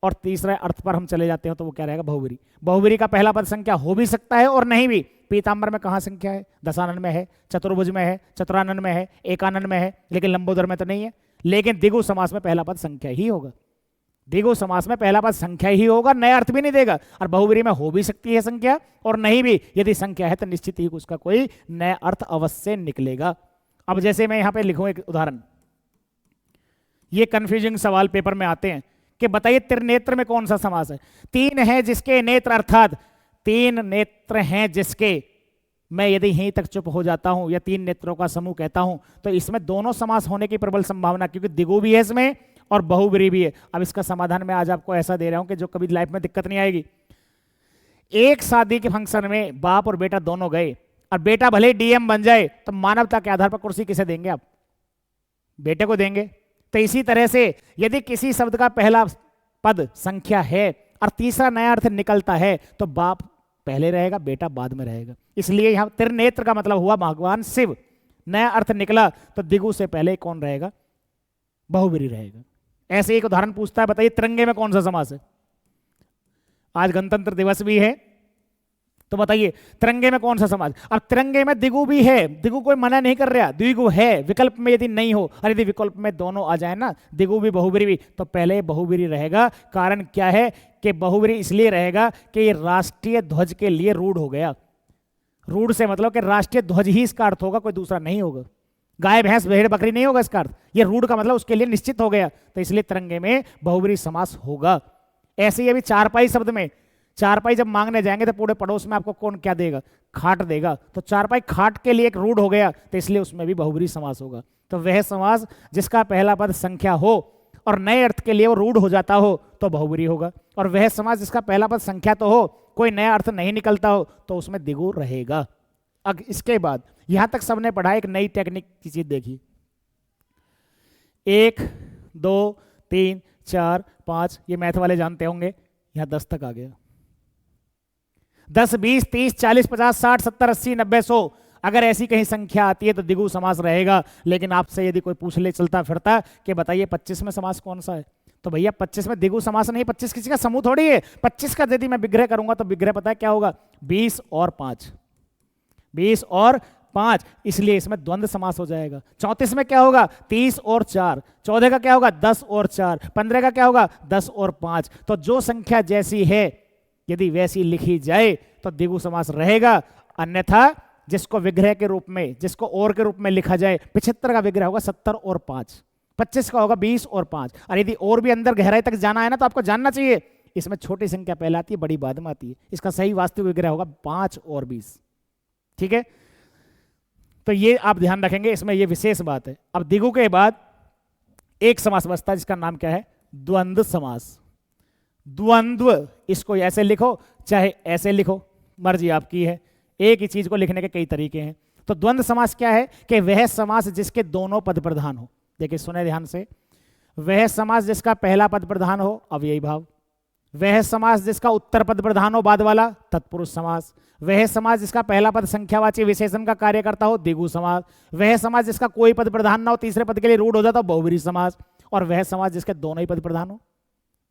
और तीसरे अर्थ पर हम चले जाते हो तो वो क्या रहेगा? बहुब्रीहि। बहुब्रीहि का पहला पद संख्या हो भी सकता है और नहीं भी। पीताम्बर में कहां संख्या है? दशानन में है, चतुर्भुज में है, चतुरानन में है, एकानन में है, लेकिन लंबोदर में तो नहीं है। लेकिन द्विगु समास में पहला पद संख्या ही होगा। द्विगु समास में पहला पद संख्या ही होगा, नया अर्थ भी नहीं देगा। और बहुब्रीहि में हो भी सकती है संख्या और नहीं भी। यदि संख्या है तो निश्चित ही उसका कोई नया अर्थ अवश्य निकलेगा। अब जैसे मैं यहां पे लिखूं एक उदाहरण, ये कंफ्यूजिंग सवाल पेपर में आते हैं कि बताइए त्रिनेत्र में कौन सा समास है? 3 है जिसके नेत्र, अर्थात 3 नेत्र हैं जिसके, मैं यदि यहीं तक चुप हो जाता हूं या 3 नेत्रों का समूह कहता हूं तो इसमें दोनों समास होने की प्रबल संभावना, क्योंकि द्विगु भी है इसमें और बहुब्रीहि भी है। अब इसका समाधान मैं आज आपको ऐसा दे रहा हूं कि जो कभी लाइफ में दिक्कत नहीं आएगी। एक शादी के फंक्शन में बाप और बेटा दोनों गए और बेटा भले डीएम बन जाए तो मानवता के आधार पर कुर्सी किसे देंगे आप? बेटे को देंगे। तो इसी तरह से यदि किसी शब्द का पहला पद संख्या है और तीसरा नया अर्थ निकलता है तो बाप पहले रहेगा, बेटा बाद में रहेगा। इसलिए यहां त्रिनेत्र का मतलब हुआ भगवान शिव। नया अर्थ निकला तो द्विगु से पहले कौन रहेगा? बहुब्रीहि रहेगा। ऐसे एक उदाहरण पूछता है, बताइए तिरंगे में कौन सा समास है? आज गणतंत्र दिवस भी है, तो बताइए तिरंगे में कौन सा समास? अब तिरंगे में द्विगु भी है, द्विगु कोई मना नहीं कर रहा, द्विगु है। विकल्प में यदि नहीं हो, और यदि विकल्प में दोनों आ जाए ना, द्विगु भी बहुब्रीहि भी, तो पहले बहुब्रीहि रहेगा। कारण क्या है कि बहुब्रीहि इसलिए रहेगा कि ये राष्ट्रीय ध्वज के लिए रूढ़ हो गया। रूढ़ से मतलब कि राष्ट्रीय ध्वज ही इसका अर्थ होगा, कोई दूसरा नहीं होगा। गाय भैंस भेड़ बकरी नहीं होगा इसका अर्थ। ये रूढ़ का मतलब उसके लिए निश्चित हो गया, तो इसलिए तिरंगे में बहुब्रीहि समास होगा। ऐसे ही अभी चारपाई शब्द में, चारपाई जब मांगने जाएंगे तो पूरे पड़ोस में आपको कौन क्या देगा? खाट देगा। तो चारपाई खाट के लिए एक रूढ़ हो गया, तो इसलिए उसमें भी बहुब्रीहि समास होगा। तो वह समास जिसका पहला पद संख्या हो और नए अर्थ के लिए वो रूढ़ हो जाता हो तो बहुब्रीहि होगा। और वह समास जिसका पहला पद संख्या तो हो, कोई नया अर्थ नहीं निकलता हो, तो उसमें द्विगु रहेगा। अब इसके बाद यहां तक सबने पढ़ा, एक नई टेक्निक की चीज देखी। 1 2 3 4 5, ये मैथ वाले जानते होंगे। यहां 10 तक आ गया। 10 20 30 40 50 60 70 80 90 100, अगर ऐसी कहीं संख्या आती है तो द्विगु समास रहेगा। लेकिन आपसे यदि कोई पूछ ले चलता फिरता कि बताइए 25 में समास कौन सा है, तो भैया 25 में द्विगु समास नहीं, 25 किसी का समूह थोड़ी है। 25 का यदि मैं विग्रह करूंगा तो विग्रह पता है क्या होगा? 20 और 5, 20 और 5, इसलिए इसमें द्वंद्व समास हो जाएगा। 34 में क्या होगा? 30 और 4, 14 का क्या होगा? 10 और 4, 15 का क्या होगा? 10 और 5। तो जो संख्या जैसी है यदि वैसी लिखी जाए तो द्विगु समास रहेगा। अन्यथा जिसको विग्रह के रूप में, जिसको और के रूप में लिखा जाए, 75 का विग्रह होगा 70 और 5, 25 का होगा 20 और 5। और यदि और भी अंदर गहराई तक जाना है ना, तो आपको जानना चाहिए इसमें छोटी संख्या पहले आती है, बड़ी बाद में आती है। इसका सही वास्तविक विग्रह होगा 5 और 20। ठीक है, तो ये आप ध्यान रखेंगे, इसमें ये विशेष बात है। अब द्विगु के बाद एक समास बचता है जिसका नाम क्या है? द्वंद्व समास। द्वंद्व, इसको ऐसे लिखो चाहे ऐसे लिखो, मर्जी आपकी है। एक ही चीज को लिखने के कई तरीके हैं। तो द्वंद्व समास क्या है कि वह समास जिसके दोनों पद प्रधान हो। देखिए सुने ध्यान से, वह समास जिसका पहला पद प्रधान हो, अव्ययी भाव। वह समास जिसका उत्तर पद प्रधान हो, बाद वाला, तत्पुरुष समास। वह समास जिसका पहला पद संख्यावाची विशेषण का कार्य करता हो, द्विगु समास। वह समास जिसका कोई पद प्रधान ना हो, तीसरे पद के लिए रूढ़ हो जाता हो, बहुब्रीहि समास। और वह समास जिसके दोनों ही पद प्रधान हो,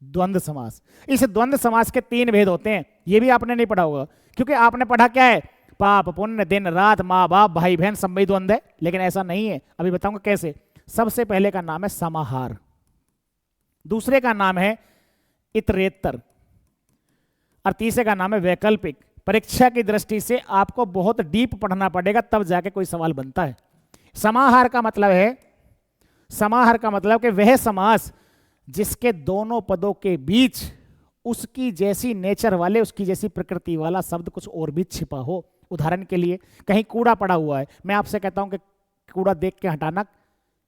द्वंद्व समास। इस द्वंद्व समास के 3 भेद होते हैं। ये भी आपने नहीं पढ़ा होगा, क्योंकि आपने पढ़ा क्या है? पाप पुण्य, दिन रात, माँ बाप, भाई बहन, सब में द्वंद्व है। लेकिन ऐसा नहीं है, अभी बताऊंगा कैसे। सबसे पहले का नाम है समाहार, दूसरे का नाम है इतरेतर, और तीसरे का नाम है वैकल्पिक। परीक्षा की दृष्टि से आपको बहुत डीप पढ़ना पड़ेगा, तब जाके कोई सवाल बनता है। समाहार का मतलब है, समाहार का मतलब कि वह समास जिसके दोनों पदों के बीच उसकी जैसी नेचर वाले, उसकी जैसी प्रकृति वाला शब्द कुछ और भी छिपा हो। उदाहरण के लिए कहीं कूड़ा पड़ा हुआ है, मैं आपसे कहता हूं कि कूड़ा देख के हटाना,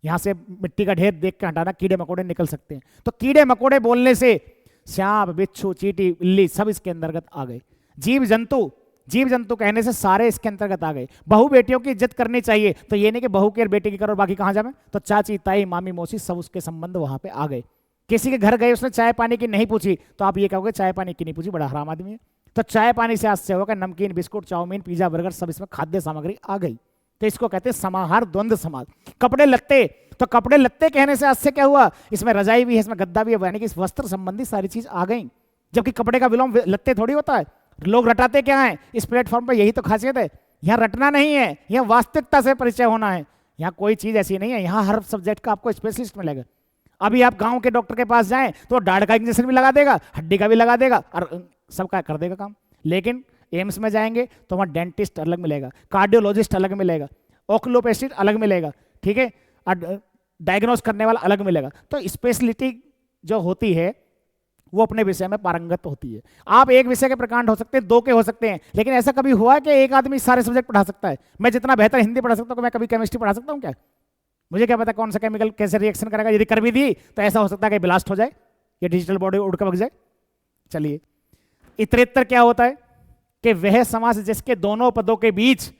यहां से मिट्टी का ढेर देख के हटाना, कीड़े मकोड़े निकल सकते हैं। तो कीड़े मकोड़े बोलने से सांप, बिच्छू, चींटी, बिल्ली सब इसके अंतर्गत आ गए। जीव जंतु, जीव जंतु कहने से सारे इसके अंतर्गत आ गए। बहू बेटियों की इज्जत करनी चाहिए, तो ये नहीं कि बहू की और बेटी की करो बाकी कहां जाए, तो चाची, ताई, मामी, मौसी सब उसके संबंध वहां पे आ गए। किसी के घर गए, उसने चाय पानी की नहीं पूछी, तो आप ये कहोगे चाय पानी की नहीं पूछी, बड़ा हराम आदमी है। तो चाय पानी से आज से होगा नमकीन, बिस्कुट, चाउमीन, पिज्जा, बर्गर सब इसमें खाद्य सामग्री आ गई। तो इसको कहते हैं समाहार, द्वंद्व समास। कपड़े लत्ते, तो कपड़े लत्ते कहने से आज से क्या हुआ, इसमें रजाई भी है, इसमें गद्दा भी है, यानी कि इस वस्त्र संबंधी सारी चीज आ गई। जबकि कपड़े का विलोम लत्ते थोड़ी होता है। लोग रटाते क्या है इस प्लेटफॉर्म पर, यही तो खासियत है। यहाँ रटना नहीं है, यहाँ वास्तविकता से परिचय होना है। यहाँ कोई चीज ऐसी नहीं है, यहाँ हर सब्जेक्ट का आपको स्पेशलिस्ट मिलेगा। अभी आप गांव के डॉक्टर के पास जाएं तो दाढ़ का इंजेक्शन भी लगा देगा, हड्डी का भी लगा देगा और सबका कर देगा काम। लेकिन एम्स में जाएंगे तो वहाँ डेंटिस्ट अलग मिलेगा, कार्डियोलॉजिस्ट अलग मिलेगा, ऑक्लोपेस्टिस्ट अलग मिलेगा, ठीक है, और डायग्नोस करने वाला अलग मिलेगा। तो स्पेशलिटी जो होती है वो अपने विषय में पारंगत होती है। आप एक विषय के प्रकांड हो सकते हैं, दो के हो सकते हैं, लेकिन ऐसा कभी हुआ है कि एक आदमी सारे सब्जेक्ट पढ़ा सकता है? मैं जितना बेहतर हिंदी पढ़ा सकता हूँ, मैं कभी केमिस्ट्री पढ़ा सकता हूँ क्या? मुझे क्या पता कौन सा केमिकल कैसे रिएक्शन करेगा। यदि कर भी दी तो ऐसा हो सकता है कि ब्लास्ट हो जाए या डिजिटल बॉडी उड़ कर भग जाए। चलिए, इतरेतर क्या होता है कि वह समास जिसके दोनों पदों के बीच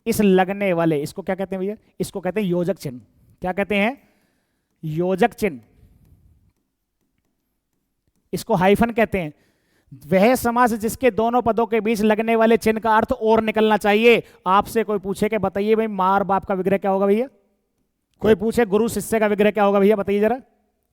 इस लगने वाले, इसको क्या कहते हैं भैया? इसको कहते हैं योजक चिन्ह। क्या कहते हैं? योजक चिन्ह। इसको हाइफन कहते हैं। वह समास जिसके दोनों पदों के बीच लगने वाले चिन्ह का अर्थ और निकलना चाहिए। आपसे कोई पूछे कि बताइए भाई मार बाप का विग्रह क्या होगा भैया? कोई पूछे गुरु शिष्य का विग्रह क्या होगा भैया? बताइए जरा।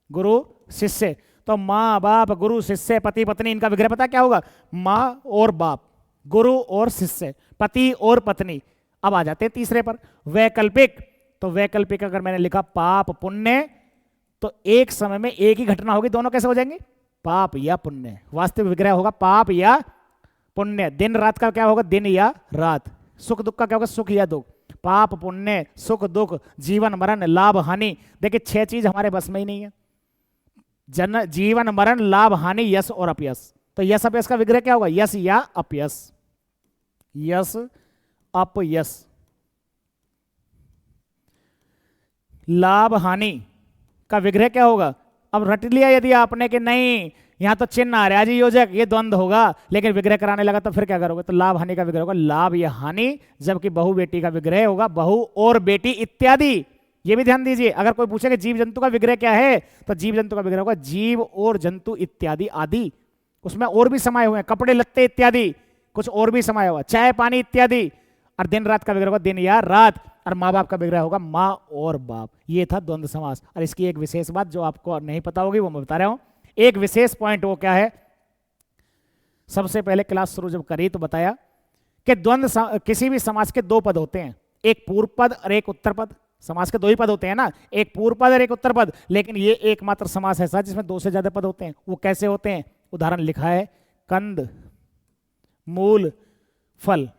गुरु शिष्य, तो माँ बाप, गुरु शिष्य, पति पत्नी, इनका विग्रह पता क्या होगा? माँ और बाप, गुरु और शिष्य, पति और पत्नी। अब आ जाते हैं तीसरे पर, वैकल्पिक। तो वैकल्पिक अगर मैंने लिखा पाप पुण्य, तो एक समय में एक ही घटना होगी, दोनों कैसे हो जाएंगे? पाप या पुण्य। वास्तविक विग्रह होगा पाप या पुण्य। दिन रात का क्या होगा? दिन या रात। सुख दुख का क्या होगा? सुख या दुख। पाप पुण्य, सुख दुख, जीवन मरण, लाभ हानि। देखिए 6 चीज हमारे बस में ही नहीं है। जीवन मरण, लाभ हानि, यश और अपयश। तो यश अपयश का विग्रह क्या होगा? यश या अपयश। यश अपयश। लाभ हानि का विग्रह क्या होगा? अब रट लिया यदि आपने कि नहीं यहां तो चिन्ह आ रहा है जी योजक, ये द्वंद होगा, लेकिन विग्रह कराने लगा तो फिर क्या करोगे? तो लाभ हानि का विग्रह होगा लाभ या हानि, जबकि बहु बेटी का विग्रह होगा बहु और बेटी इत्यादि। ये भी ध्यान दीजिए, अगर कोई पूछे कि जीव जंतु का विग्रह क्या है, तो जीव जंतु का विग्रह होगा जीव और जंतु इत्यादि आदि। उसमें और भी समाये हुए हैं, कपड़े लत्ते इत्यादि, कुछ और भी समाया हुआ, चाय पानी इत्यादि। और दिन रात का विग्रह होगा दिन या रात, और माँ बाप का विग्रह होगा माँ और बाप। ये था द्वंद्व समास। और इसकी एक विशेष बात जो आपको नहीं पता होगी वो मैं बता रहा हूं। एक विशेष पॉइंट वो क्या है, सबसे पहले क्लास शुरू जब करी तो बताया कि द्वंद्व किसी भी समास के 2 पद होते हैं, एक पूर्व पद और एक उत्तर पद। समास के 2 ही पद होते हैं ना, एक पूर्व पद और एक उत्तर पद। लेकिन ये एकमात्र समास ऐसा जिसमें 2 से ज्यादा पद होते हैं। वो कैसे होते हैं? उदाहरण लिखा है, कंद, मूल, फल।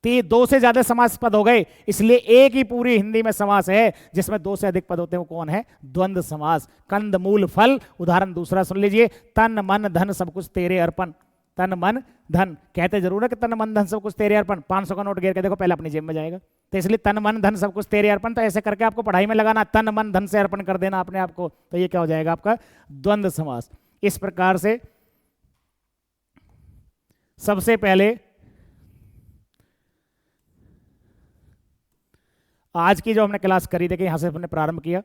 2 से ज्यादा समास पद हो गए, इसलिए एक ही पूरी हिंदी में समास है जिसमें 2 से अधिक पद होते हैं। वो कौन है? द्वंद्व समास। कंद मूल फल। उदाहरण दूसरा सुन लीजिए, तन मन धन सब कुछ तेरे अर्पण। तन मन धन, कहते जरूर है कि तन मन धन सब कुछ तेरे अर्पण। 500 का नोट गिर के देखो, पहले अपनी जेब में जाएगा। तो इसलिए तन मन धन सब कुछ तेरे अर्पण। तो ऐसे करके आपको पढ़ाई में लगाना, तन मन धन से अर्पण कर देना अपने आप को। तो ये क्या हो जाएगा? आपका द्वंद्व समास। इस प्रकार से सबसे पहले आज की जो हमने क्लास करी, देखिए यहां से हमने प्रारंभ किया।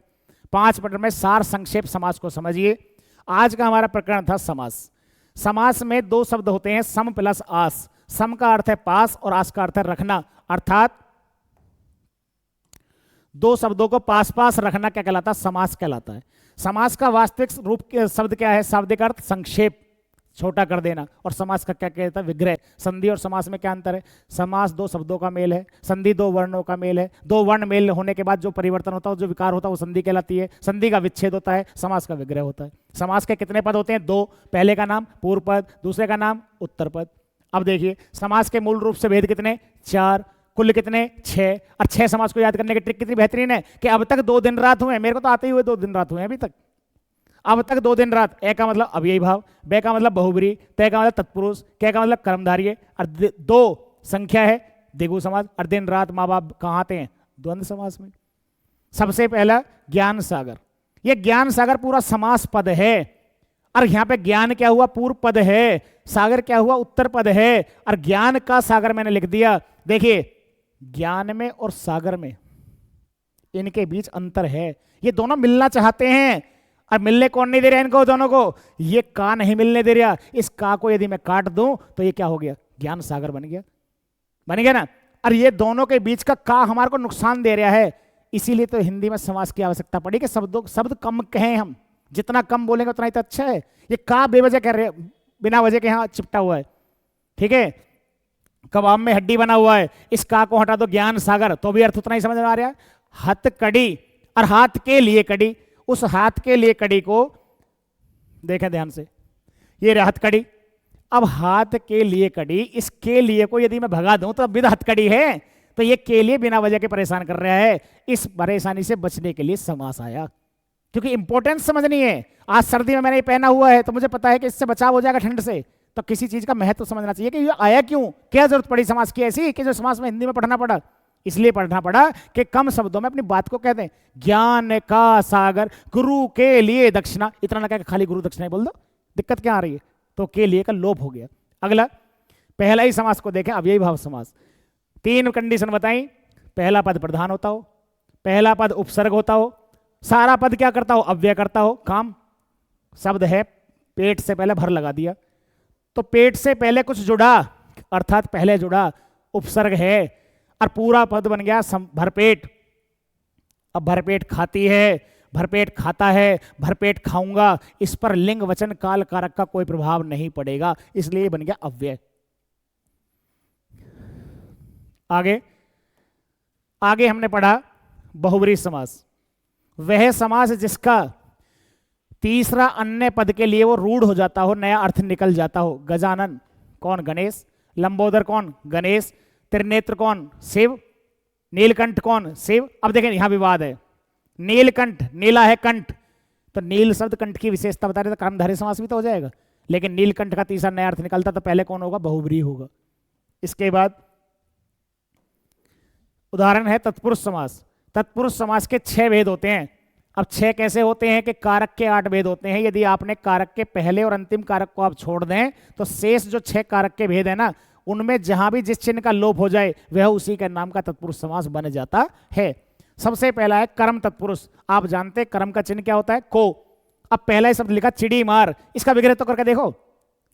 5 मिनट में सार संक्षेप समास को समझिए। आज का हमारा प्रकरण था समास। समास में 2 शब्द होते हैं, सम प्लस आस। सम का अर्थ है पास और आस का अर्थ है रखना, अर्थात 2 शब्दों को पास पास रखना क्या कहलाता है? समास कहलाता है। समास का वास्तविक रूप शब्द क्या है? शाब्दिक अर्थ संक्षेप, छोटा कर देना। और समास का क्या कहता है? विग्रह। संधि और समास में क्या अंतर है? समास 2 शब्दों का मेल है, संधि 2 वर्णों का मेल है। 2 वर्ण मेल होने के बाद जो परिवर्तन होता है, जो विकार होता है, वो संधि कहलाती है। संधि का विच्छेद होता है, समास का विग्रह होता है। समास के कितने पद होते हैं? 2। पहले का नाम पूर्व पद, दूसरे का नाम उत्तर पद। अब देखिए समास के मूल रूप से भेद कितने, 4, कुल कितने, 6। और 6 समास को याद करने की ट्रिक कितनी बेहतरीन है कि अब तक 2 दिन रात हुए, मेरे को तो आते ही हुए 2 दिन रात हुए अभी तक। अब तक 2 दिन रात, ए का मतलब अव्ययी भाव, बे का मतलब बहुब्री, ते का मतलब तत्पुरुष, के का मतलब कर्मधारय, और 2 संख्या है द्विगु समास, और दिन रात माँ बाप कहाँ आते हैं, द्वंद्व समास में। सबसे पहला ज्ञान सागर, ये ज्ञान सागर पूरा समास पद है, और यहां पे ज्ञान क्या हुआ, पूर्व पद है, सागर क्या हुआ, उत्तर पद है, और ज्ञान का सागर मैंने लिख दिया। देखिए ज्ञान में और सागर में इनके बीच अंतर है, ये दोनों मिलना चाहते हैं और मिलने कौन नहीं दे रहा इनको दोनों को, ये का नहीं मिलने दे रहा। इस का को यदि मैं काट दूं तो ये क्या हो गया, ज्ञान सागर बन गया, बन गया ना। और ये दोनों के बीच का हमारे को नुकसान दे रहा है, इसीलिए तो हिंदी में समास की आवश्यकता पड़ी कि शब्द कम कहें, हम जितना कम बोलेंगे उतना ही तो अच्छा है। ये का बेवजह कह रहे, बिना वजह के यहाँ चिपटा हुआ है, ठीक है। कबाब में हड्डी बना हुआ है, इस का को हटा दो ज्ञान सागर, तो भी अर्थ उतना ही समझ में आ रहा है। हथकड़ी और हाथ के लिए कड़ी, उस हाथ के लिए कड़ी को देखें ध्यान से, ये रहा हथकड़ी। अब हाथ के लिए कड़ी, इसके लिए को यदि मैं भगा दूं तो अब विद हथकड़ी है, तो ये के लिए बिना वजह के परेशान कर रहा है। इस परेशानी से बचने के लिए समास आया, क्योंकि इंपॉर्टेंस समझनी है। आज सर्दी में मैंने ये पहना हुआ है तो मुझे पता है कि इससे बचाव हो जाएगा ठंड से, तो किसी चीज का महत्व समझना चाहिए कि ये आया क्यों, क्या जरूरत पड़ी समास की ऐसी कि जो समास में हिंदी में पढ़ना पड़ा। इसलिए पढ़ना पड़ा कि कम शब्दों में अपनी बात को कह दें। ज्ञान का सागर गुरु के लिए दक्षिणा, इतना ना कह खाली गुरु दक्षिणा ही बोल दो, दिक्कत क्या आ रही है, तो के लिए का लोप हो गया। अगला पहला ही समास को देखें, अव्ययी भाव समास। 3 कंडीशन बताई, पहला पद प्रधान होता हो, पहला पद उपसर्ग होता हो, सारा पद क्या करता हो, अव्यय करता हो काम। शब्द है पेट से पहले भर लगा दिया, तो पेट से पहले कुछ जुड़ा अर्थात पहले जुड़ा उपसर्ग है, और पूरा पद बन गया भरपेट। अब भरपेट खाती है, भरपेट खाता है, भरपेट खाऊंगा, इस पर लिंग वचन काल कारक का कोई प्रभाव नहीं पड़ेगा, इसलिए बन गया अव्यय। आगे आगे हमने पढ़ा बहुब्री समास, वह समास जिसका तीसरा अन्य पद के लिए वो रूढ़ हो जाता हो, नया अर्थ निकल जाता हो। गजानन कौन, गणेश। लंबोदर कौन, गणेश। त्रिनेत्र कौन, शिव। नीलकंठ कौन, शिव। अब देखें यहां विवाद है, नीलकंठ, नीला है कंठ, तो नील शब्द कंठ की विशेषता बता रहे तो कर्मधारय समास भी तो हो जाएगा, लेकिन नीलकंठ का तीसरा नया अर्थ निकलता तो पहले कौन होगा, बहुब्री होगा। इसके बाद उदाहरण है तत्पुरुष समास। तत्पुरुष समास के 6 भेद होते हैं। अब 6 कैसे होते हैं कि कारक के 8 भेद होते हैं। यदि आपने कारक के पहले और अंतिम कारक को आप छोड़ दें तो शेष जो 6 कारक के भेद है ना, उनमें जहां भी जिस चिन्ह का लोप हो जाए वह उसी के नाम का तत्पुरुष समास बन जाता है। सबसे पहला है कर्म तत्पुरुष। आप जानते हैं कर्म का चिन्ह क्या होता है, को। अब पहला ही शब्द लिखा चिड़ी मार, इसका विग्रह तो करके देखो,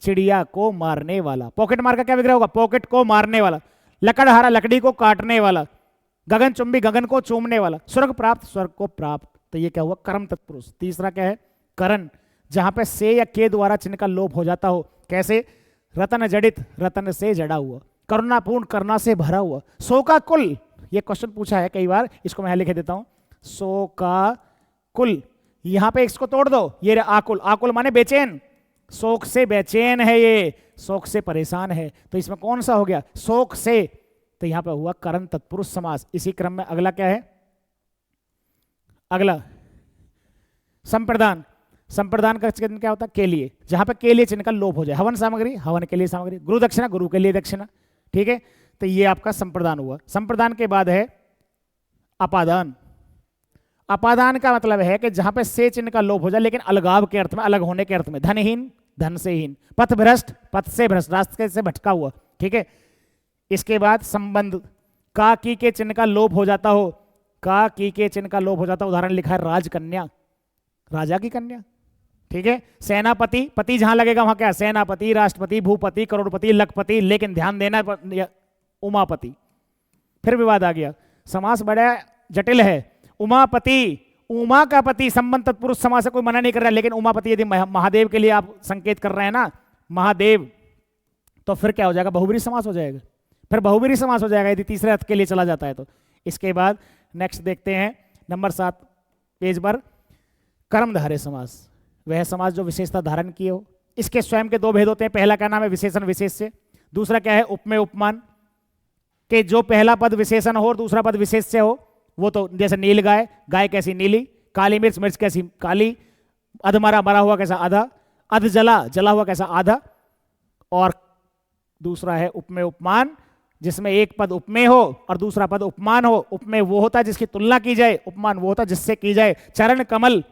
चिड़िया को मारने वाला। पॉकेट मार का क्या विग्रह होगा, पॉकेट को मारने वाला। लकड़हारा, लकड़ी को काटने वाला। गगन चुंबी, गगन को चूमने वाला। स्वर्ग प्राप्त, स्वर्ग को प्राप्त। तो ये क्या हुआ, कर्म तत्पुरुष। तीसरा क्या है, करण, जहां पे से या के द्वारा चिन्ह का लोप हो जाता हो। कैसे, रतन जड़ित, रतन से जड़ा हुआ। करुणापूर्ण, करुणा से भरा हुआ। सो का कुल, ये क्वेश्चन पूछा है कई बार, इसको मैं लिख देता हूं। सो का कुल, यहां पे इसको तोड़ दो, ये आकुल। आकुल माने बेचैन, शोक से बेचैन है ये, शोक से परेशान है, तो इसमें कौन सा हो गया, शोक से। तो यहां पे हुआ करण तत्पुरुष समास। इसी क्रम में अगला क्या है, अगला संप्रदान। संप्रदान का चिन्ह क्या होता है, के लिए, जहां पे के लिए चिन्ह का लोप हो जाए। हवन सामग्री, हवन के लिए सामग्री। गुरु दक्षिणा, गुरु के लिए दक्षिणा। ठीक है, तो ये आपका संप्रदान हुआ। संप्रदान के बाद है अपादान। अपादान का मतलब है कि जहां पे से चिन्ह का लोप हो जाए लेकिन अलगाव के अर्थ में, अलग होने के अर्थ में। धनहीन, धन से हीन। पथ भ्रष्ट, पथ से भ्रष्ट, रास्ते से भटका हुआ। ठीक है, इसके बाद संबंध, का की के चिन्ह का लोप हो जाता हो। का की के चिन्ह का लोप हो जाता हो। उदाहरण लिखा है राजकन्या, राजा की कन्या। ठीक है, सेनापति, पति जहां लगेगा वहां क्या, सेनापति, राष्ट्रपति, भूपति, करोड़पति, लखपति, लेकिन ध्यान देना उमापति। फिर विवाद आ गया, समास बड़ा जटिल है। उमापति, उमा का पति, संबंध तत्पुरुष समास से कोई मना नहीं कर रहा है, लेकिन उमापति यदि महादेव के लिए आप संकेत कर रहे हैं ना, महादेव, तो फिर क्या हो जाएगा, बहुब्री समास हो जाएगा। फिर बहुब्री समास हो जाएगा यदि तीसरे अर्थ के लिए चला जाता है तो। इसके बाद नेक्स्ट देखते हैं नंबर 7 पेज पर, कर्मधारय समास। वह समास जो विशेषता धारण किए हो। इसके स्वयं के 2 भेद होते हैं। पहला का नाम है विशेषण विशेष्य, दूसरा क्या है उपमेय उपमान, कि जो पहला पद विशेषण हो और दूसरा पद विशेष से हो, वो तो जैसे नील गाय, गाय कैसी नीली, काली मिर्च, मिर्च कैसी काली, अधमरा, मरा हुआ कैसा आधा, अध जला, जला हुआ कैसा आधा। और दूसरा है उपमेय उपमान, जिसमें एक पद उपमेय हो और दूसरा पद उपमान हो। उपमेय वो होता है जिसकी तुलना की जाए, उपमान वो होता है जिससे की जाए। चरण कमल,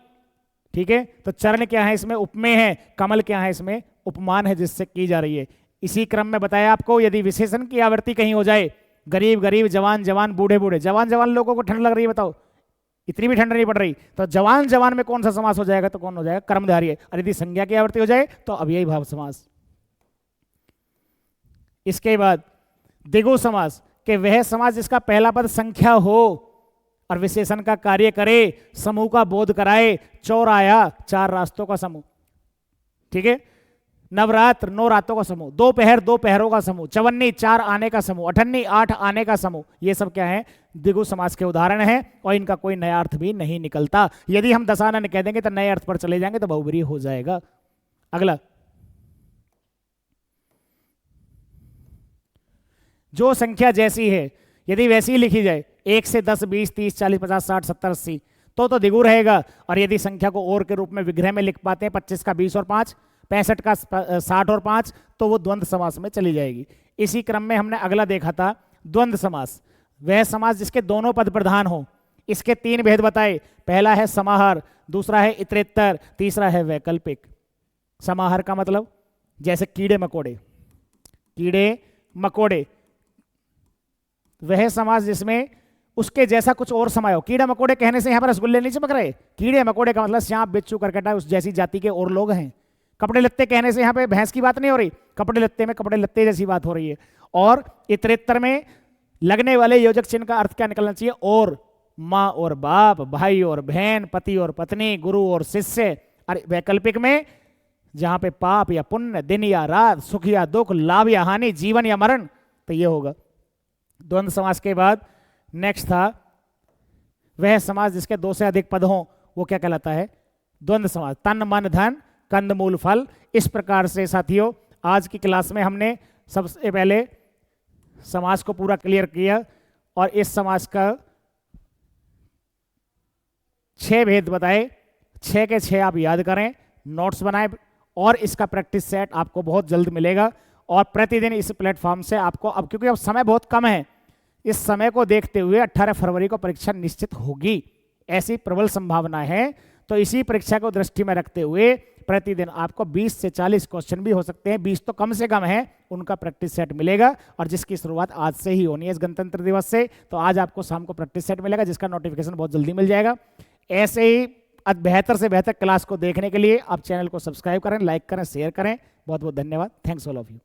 ठीक है, तो चरण क्या है इसमें उपमेय है, कमल क्या है इसमें उपमान है जिससे की जा रही है। इसी क्रम में बताया आपको, यदि विशेषण की आवृत्ति कहीं हो जाए, गरीब गरीब, जवान जवान, बूढ़े बूढ़े, जवान जवान लोगों को ठंड लग रही है, बताओ इतनी भी ठंड नहीं पड़ रही, तो जवान जवान में कौन सा समास हो जाएगा, तो कौन हो जाएगा, कर्मधारय। और यदि संज्ञा की आवृत्ति हो जाए तो अव्ययी भाव समास। इसके बाद द्विगु समास, के वह समास जिसका पहला पद संख्या हो और विशेषण का कार्य करे, समूह का बोध कराए। चौर आया, चार रास्तों का समूह, ठीक है। नवरात्र, 9 रातों का समूह। दोपहर, 2 पहरों का समूह। चवन्नी, 4 आने का समूह। अठन्नी, 8 आने का समूह। ये सब क्या है, द्विगु समास के उदाहरण हैं और इनका कोई नया अर्थ भी नहीं निकलता। यदि हम दशानन कह देंगे तो नए अर्थ पर चले जाएंगे तो बहुब्रीहि हो जाएगा। अगला, जो संख्या जैसी है यदि वैसी लिखी जाए, 1 से 10, 20, 30, 40, 50, 60, 70, 80, तो द्विगु रहेगा। और यदि संख्या को और के रूप में विग्रह में लिख पाते हैं, 25 का 20 और 5, 65 का 60 और 5, तो वो द्वंद्व समास में चली जाएगी। इसी क्रम में हमने अगला देखा था द्वंद्व समास, वह समास जिसके दोनों पद प्रधान हो। इसके 3 भेद बताए, पहला है समाहार, दूसरा है इतरेत्तर, तीसरा है वैकल्पिक। समाहार का मतलब जैसे कीड़े मकोड़े, कीड़े मकोड़े, वह समास जिसमें उसके जैसा कुछ और समायो। कीड़े मकोड़े कहने से यहां पर रसगुल्ले नहीं चमक रहे, कीड़े मकोड़े का मतलब सांप, बिच्छू, करकटा, उस जैसी जाति के और लोग हैं। कपड़े लत्ते कहने से यहाँ पे भैंस की बात नहीं हो रही, कपड़े लत्ते में कपड़े लत्ते जैसी बात हो रही है। और इतरेत्तर में लगने वाले योजक चिन्ह का अर्थ क्या निकलना चाहिए, और माँ और बाप, भाई और बहन, पति और पत्नी, गुरु और शिष्य। और वैकल्पिक में जहां पे पाप या पुण्य, दिन या रात, सुख या दुख, लाभ या हानि, जीवन या मरण, तो ये होगा। द्वंद्व समास के बाद नेक्स्ट था वह समास जिसके 2 से अधिक पद हों, वो क्या कहलाता है, द्वंद्व समास। तन मन धन कंद मूल फल। इस प्रकार से साथियों आज की क्लास में हमने सबसे पहले समास को पूरा क्लियर किया और इस समास का 6 भेद बताए। 6 के 6 आप याद करें, नोट्स बनाएं और इसका प्रैक्टिस सेट आपको बहुत जल्द मिलेगा। और प्रतिदिन इस प्लेटफॉर्म से आपको, अब क्योंकि अब समय बहुत कम है, इस समय को देखते हुए 18 फरवरी को परीक्षा निश्चित होगी, ऐसी प्रबल संभावना है। तो इसी परीक्षा को दृष्टि में रखते हुए प्रतिदिन आपको 20 से 40 क्वेश्चन भी हो सकते हैं, 20 तो कम से कम है, उनका प्रैक्टिस सेट मिलेगा। और जिसकी शुरुआत आज से ही होनी है, इस गणतंत्र दिवस से। तो आज आपको शाम को प्रैक्टिस सेट मिलेगा, जिसका नोटिफिकेशन बहुत जल्दी मिल जाएगा। ऐसे ही बेहतर से बेहतर क्लास को देखने के लिए आप चैनल को सब्सक्राइब करें, लाइक करें, शेयर करें। बहुत बहुत धन्यवाद। Thanks all of you.